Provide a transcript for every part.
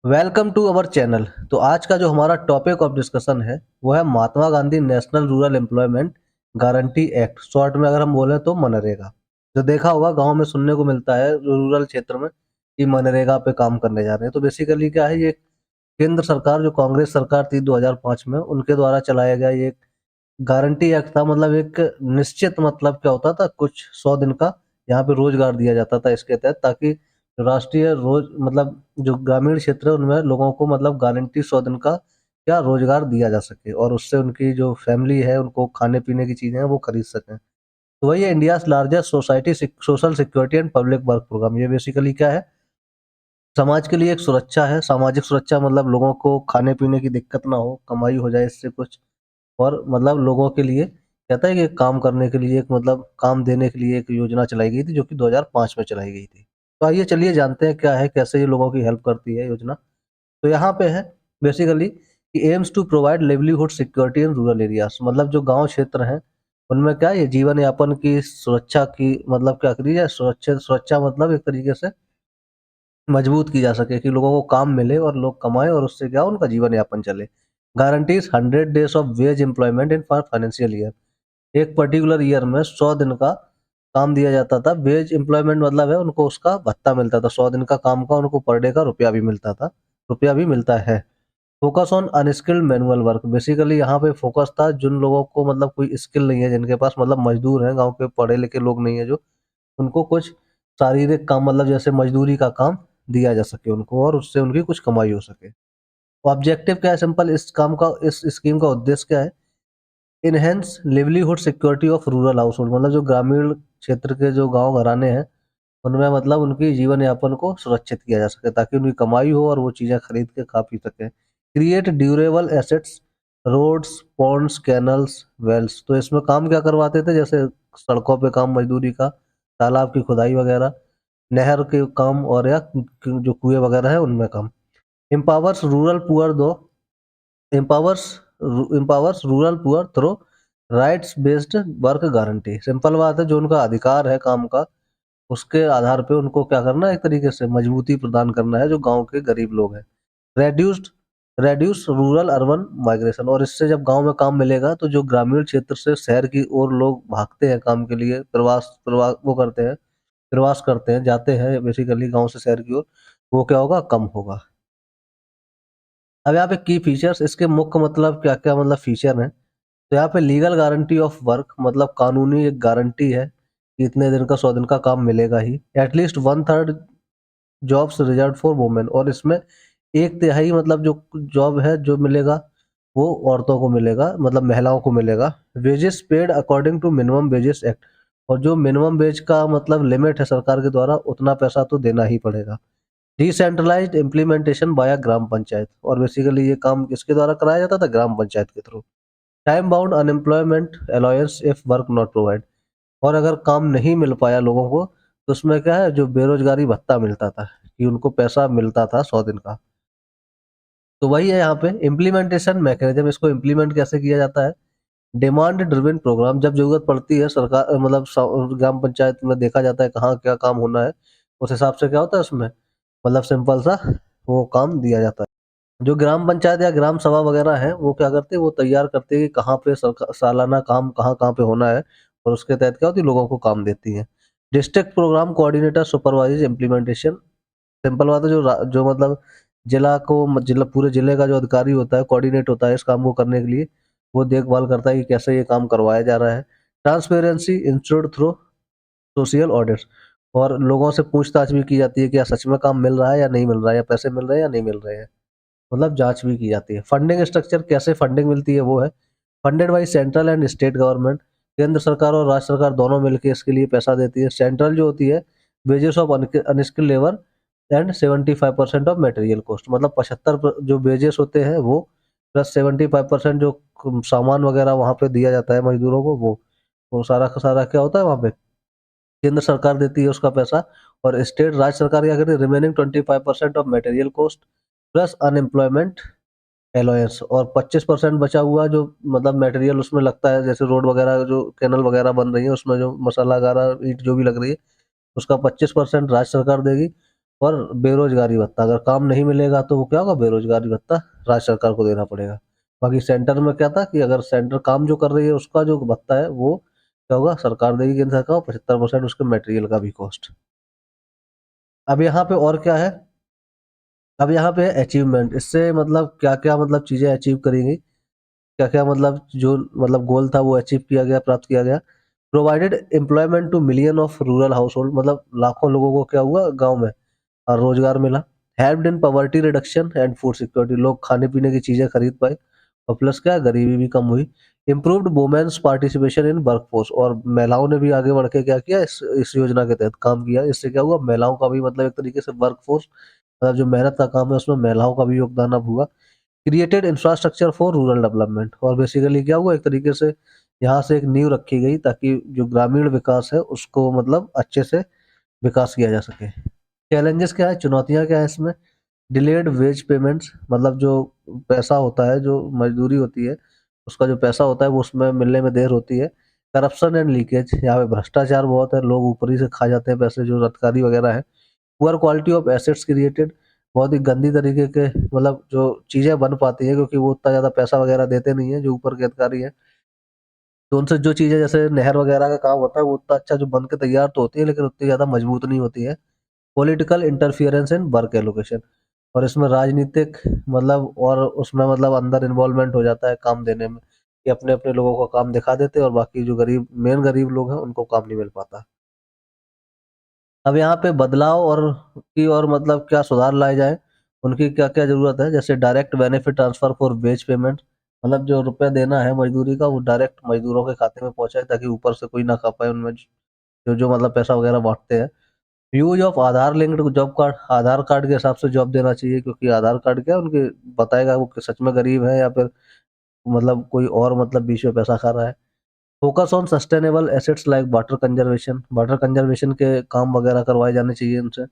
Welcome to our channel. तो आज का जो हमारा टॉपिक ऑफ डिस्कशन है वो है Mahatma Gandhi national rural employment guarantee act, short में अगर हम बोले तो मनरेगा। जो देखा होगा गांव में सुनने को मिलता है रूरल क्षेत्र में कि मनरेगा पे काम करने जा रहे हैं। तो बेसिकली क्या है, ये केंद्र सरकार जो कांग्रेस सरकार थी 2005 में, उनके द्वारा चलाया गया ये एक गारंटी एक्ट था। मतलब एक निश्चित, मतलब क्या होता था, कुछ 100 दिन का यहाँ पे रोजगार दिया जाता था इसके तहत, ताकि राष्ट्रीय रोज मतलब जो ग्रामीण क्षेत्र है उनमें लोगों को मतलब गारंटी 100 दिन का क्या रोजगार दिया जा सके, और उससे उनकी जो फैमिली है उनको खाने पीने की चीजें हैं वो खरीद सकें। तो वही है India largest society social security and public work program. ये बेसिकली क्या है, समाज के लिए एक सुरक्षा है। सामाजिक सुरक्षा मतलब लोगों को खाने पीने की दिक्कत ना हो, कमाई हो जाए इससे कुछ, और मतलब लोगों के लिए कहता है कि काम करने के लिए एक मतलब काम देने के लिए एक योजना चलाई गई थी जो कि 2005 में चलाई गई थी। तो आइए चलिए जानते हैं क्या है, कैसे ये लोगों की हेल्प करती है योजना। तो यहाँ पे है बेसिकली कि aims to provide livelihood security in rural areas. मतलब जो गांव क्षेत्र हैं उनमें क्या है, ये जीवन यापन की सुरक्षा की मतलब क्या करी जाए, सुरक्षा सुरक्षा मतलब एक तरीके से मजबूत की जा सके कि लोगों को काम मिले और लोग कमाएं और उससे क्या उनका जीवन यापन चले। Guarantees 100 days of ways employment in for financial year. एक पर्टिकुलर ईयर में 100 दिन का काम दिया जाता था। वेज एम्प्लॉयमेंट मतलब है उनको उसका भत्ता मिलता था, 100 दिन का काम का उनको पर डे का रुपया भी मिलता था, रुपया भी मिलता है। Focus on unskilled manual work. Basically यहाँ पे फोकस था जिन लोगों को मतलब कोई स्किल नहीं है, जिनके पास मतलब मजदूर हैं, गांव के पढ़े लिखे लोग नहीं है, जो उनको कुछ शारीरिक काम मतलब जैसे मजदूरी का काम दिया जा सके उनको, और उससे उनकी कुछ कमाई हो सके। ऑब्जेक्टिव क्या है, सिंपल, इस काम का, इस स्कीम का उद्देश्य क्या है, enhance livelihood security of rural house hold. मतलब जो ग्रामीण क्षेत्र के जो गांव घराने हैं उनमें मतलब उनकी जीवन यापन को सुरक्षित किया जा सके, ताकि उनकी कमाई हो और वो चीजें खरीद के खा पी सके। Create durable assets, roads, ponds, canals, wells. तो इसमें काम क्या करवाते थे, जैसे सड़कों पे काम मजदूरी का, तालाब की खुदाई वगैरह, नहर के काम, और या जो कुएं वगैरह है उनमें काम। एम्पावर्स रूरल पुअर दो empowers empowers rural poor through rights based work guarantee. Simple बात है, जो उनका अधिकार है काम का उसके आधार पे उनको क्या करना है, एक तरीके से मजबूती प्रदान करना है जो गांव के गरीब लोग हैं। Reduced reduce rural urban migration. और इससे जब गांव में काम मिलेगा तो जो ग्रामीण क्षेत्र से शहर की ओर लोग भागते हैं काम के लिए, प्रवास प्रवास वो करते हैं, प्रवास करते हैं, जाते हैं बेसिकली गांव से शहर की ओर, वो क्या होगा, कम होगा। अब यहाँ पे की फीचर्स, इसके मुख्य मतलब क्या क्या मतलब फीचर हैं। तो यहाँ पे लीगल गारंटी ऑफ वर्क, मतलब कानूनी एक गारंटी है कि इतने दिन का 100 दिन का काम मिलेगा ही। At least 1/3 jobs reserve for women. और इसमें एक तिहाई मतलब जो जॉब है जो मिलेगा वो औरतों को मिलेगा, मतलब महिलाओं को मिलेगा। Wages paid according to minimum wages act. और जो मिनिमम वेज का मतलब लिमिट है सरकार के द्वारा, उतना पैसा तो देना ही पड़ेगा। डिसेंट्रलाइज्ड इम्प्लीमेंटेशन बाय ग्राम पंचायत। और बेसिकली ये काम किसके द्वारा कराया जाता था, ग्राम पंचायत के through. Time bound unemployment allowance if work not provide. और अगर काम नहीं मिल पाया लोगों को तो उसमें क्या है, जो बेरोजगारी भत्ता मिलता था कि उनको पैसा मिलता था 100 दिन का। तो वही है यहाँ पे इम्प्लीमेंटेशन मैकेनिज्म, इसको इम्प्लीमेंट कैसे किया जाता है। डिमांड ड्रिवन प्रोग्राम, जब जरूरत पड़ती है सरकार मतलब ग्राम पंचायत में देखा जाता है कहाँ क्या काम होना है, उस हिसाब से क्या होता है उसमें मतलब सिंपल सा वो काम दिया जाता है। जो ग्राम पंचायत या ग्राम सभा वगैरह है वो क्या करते हैं, वो तैयार करते हैं कि कहाँ पे सालाना काम कहाँ कहाँ पे होना है, और उसके तहत क्या होती है, लोगों को काम देती है। District program coordinator supervise implementation. Simple बात है, जो मतलब जिला पूरे जिले का जो अधिकारी होता है, कोऑर्डिनेट होता है इस काम को करने के लिए, वो देखभाल करता है कि कैसे ये काम करवाया जा रहा है। Transparency institute through social audit. और लोगों से पूछताछ भी की जाती है कि क्या सच में काम मिल रहा है या नहीं मिल रहा है, या पैसे मिल रहे हैं या नहीं मिल रहे हैं, मतलब जांच भी की जाती है। फंडिंग स्ट्रक्चर, कैसे फंडिंग मिलती है वो है funded by central and state government. केंद्र सरकार और राज्य सरकार दोनों मिलकर इसके लिए पैसा देती है। सेंट्रल जो होती है wages of unskilled labour and 75% of material cost. मतलब 75 जो वेजेस होते हैं वो, प्लस 75% जो सामान वगैरह वहाँ पे दिया जाता है मजदूरों को, वो सारा का सारा क्या होता है वहाँ पे, केंद्र सरकार देती है उसका पैसा। और स्टेट राज्य सरकार क्या करती है, remaining 25% of material cost plus unemployment allowance. और 25% बचा हुआ जो मतलब मटेरियल उसमें लगता है, जैसे रोड वगैरह जो कैनल वगैरह बन रही है उसमें जो मसाला वगैरह ईंट जो भी लग रही है, उसका 25% राज्य सरकार देगी। और बेरोजगारी भत्ता, अगर काम नहीं मिलेगा तो वो क्या होगा, बेरोजगारी भत्ता राज्य सरकार को देना पड़ेगा। बाकी सेंटर में क्या था कि अगर सेंटर काम जो कर रही है उसका जो भत्ता है वो क्या होगा, सरकार देगी, केंद्र सरकार, 75% उसके मटेरियल का भी कॉस्ट। अब यहाँ पे और क्या है, अब यहाँ पे अचीवमेंट, इससे मतलब क्या क्या मतलब चीजें अचीव करेंगी, क्या क्या मतलब जो मतलब गोल था वो अचीव किया गया, प्राप्त किया गया। Provided employment two million of rural house hold, मतलब लाखों लोगों को क्या हुआ गांव में और रोजगार मिला। Helped in poverty reduction and food security, लोग खाने पीने की चीजें खरीद पाए। और प्लस क्या है, गरीबी भी कम हुई। Improved women's participation in workforce, और महिलाओं ने भी आगे बढ़ के क्या किया, इस योजना के तहत काम किया। इससे क्या हुआ, महिलाओं का भी मतलब एक तरीके से वर्कफोर्स, मतलब जो मेहनत का काम है उसमें महिलाओं का भी योगदान अब हुआ। Created infrastructure for rural development, और बेसिकली क्या हुआ, एक तरीके से यहाँ से एक नींव रखी गई ताकि जो ग्रामीण विकास है उसको मतलब अच्छे से विकास किया जा सके। चैलेंजेस क्या है, चुनौतियाँ क्या है इसमें, डिलेड वेज पेमेंट्स, मतलब जो पैसा होता है, जो मजदूरी होती है उसका जो पैसा होता है वो उसमें मिलने में देर होती है। करप्शन एंड लीकेज, यहाँ पे भ्रष्टाचार बहुत है, लोग ऊपर ही से खा जाते हैं पैसे, जो रतकारी वगैरह है। Poor quality of assets created, बहुत ही गंदी तरीके के मतलब जो चीज़ें बन पाती है, क्योंकि वो उतना ज़्यादा पैसा वगैरह देते नहीं है जो ऊपर के अधिकारी है। तो उनसे जो चीज़ें जैसे नहर वगैरह का काम होता है वो उतना अच्छा जो बन के तैयार तो होती है, लेकिन उतनी ज़्यादा मजबूत नहीं होती है। Political interference in work allocation, और इसमें राजनीतिक मतलब और उसमें मतलब अंदर इन्वॉल्वमेंट हो जाता है काम देने में, कि अपने अपने लोगों को काम दिखा देते हैं और बाकी जो गरीब मेन गरीब लोग हैं उनको काम नहीं मिल पाता। अब यहाँ पे बदलाव और मतलब क्या सुधार लाए जाए, उनकी क्या क्या जरूरत है, जैसे direct benefit transfer for wage payment, मतलब जो रुपया देना है मजदूरी का वो डायरेक्ट मजदूरों के खाते में पहुंचाए ताकि ऊपर से कोई ना खा पाए उनमें, जो जो मतलब पैसा वगैरह बांटते हैं। Use of Aadhaar linked job card, Aadhaar card के हिसाब से जॉब देना चाहिए, क्योंकि आधार कार्ड क्या है, उनके बताएगा वो कि सच में गरीब है या फिर मतलब कोई और मतलब बीच में पैसा खा रहा है। Focus on sustainable assets like water conservation के काम वगैरह करवाए जाने चाहिए उनसे।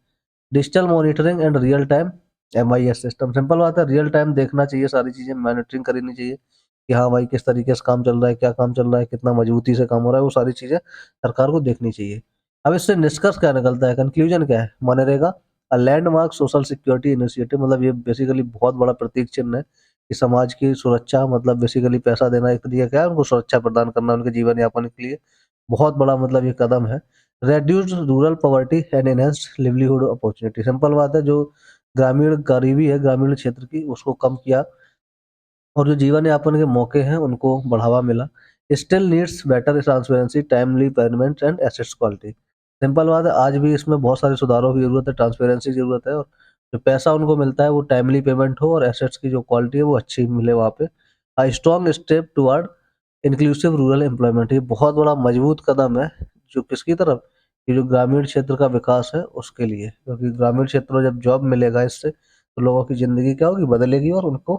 Digital monitoring and real time MIS system, simple बात है, रियल टाइम देखना चाहिए, सारी चीज़ें मॉनिटरिंग करनी चाहिए कि हाँ भाई किस तरीके से काम चल रहा है, क्या काम चल रहा है, कितना मजबूती से काम हो रहा है, वो सारी चीज़ें सरकार को देखनी चाहिए। अब इससे निष्कर्ष क्या निकलता है, कंक्लूजन क्या है, MNREGA landmark social security initiative, मतलब ये बेसिकली बहुत बड़ा प्रतीक चिन्ह है कि समाज की सुरक्षा, मतलब बेसिकली पैसा देना एक तरीका क्या है, उनको सुरक्षा प्रदान करना उनके जीवन यापन के लिए, बहुत बड़ा मतलब ये कदम है। Reduce rural poverty and enhanced livelihood opportunity, simple बात है, जो ग्रामीण गरीबी है ग्रामीण क्षेत्र की उसको कम किया और जो जीवन यापन के मौके हैं उनको बढ़ावा मिला। Still needs better transparency, timely payment and assets quality, simple बात है, आज भी इसमें बहुत सारे सुधारों की जरूरत है, ट्रांसपेरेंसी की जरूरत है, और जो पैसा उनको मिलता है वो टाइमली पेमेंट हो और एसेट्स की जो क्वालिटी है वो अच्छी मिले वहाँ पे। A strong step toward inclusive rural employment, ये बहुत बड़ा मजबूत कदम है, जो किसकी तरफ, ये जो ग्रामीण क्षेत्र का विकास है उसके लिए, क्योंकि ग्रामीण क्षेत्र में जब जॉब मिलेगा इससे तो लोगों की ज़िंदगी क्या होगी, बदलेगी और उनको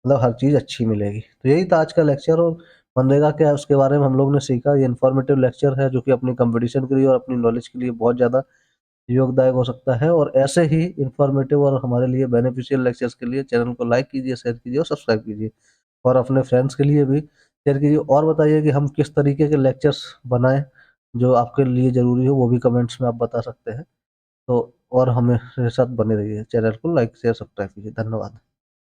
मतलब हर चीज़ अच्छी मिलेगी। तो यही था आज का लेक्चर, और मनरेगा क्या है उसके बारे में हम लोग ने सीखा। ये इन्फॉर्मेटिव लेक्चर है जो कि अपनी कंपटीशन के लिए और अपनी नॉलेज के लिए बहुत ज़्यादा योगदायक हो सकता है, और ऐसे ही इन्फॉर्मेटिव और हमारे लिए बेनिफिशियल लेक्चर्स के लिए चैनल को लाइक कीजिए, शेयर कीजिए और सब्सक्राइब कीजिए, और अपने फ्रेंड्स के लिए भी शेयर कीजिए। और बताइए कि हम किस तरीके के लेक्चर्स बनाएं, जो आपके लिए ज़रूरी हो वो भी कमेंट्स में आप बता सकते हैं। तो और हमें साथ बने रहिए, चैनल को लाइक शेयर सब्सक्राइब कीजिए। धन्यवाद।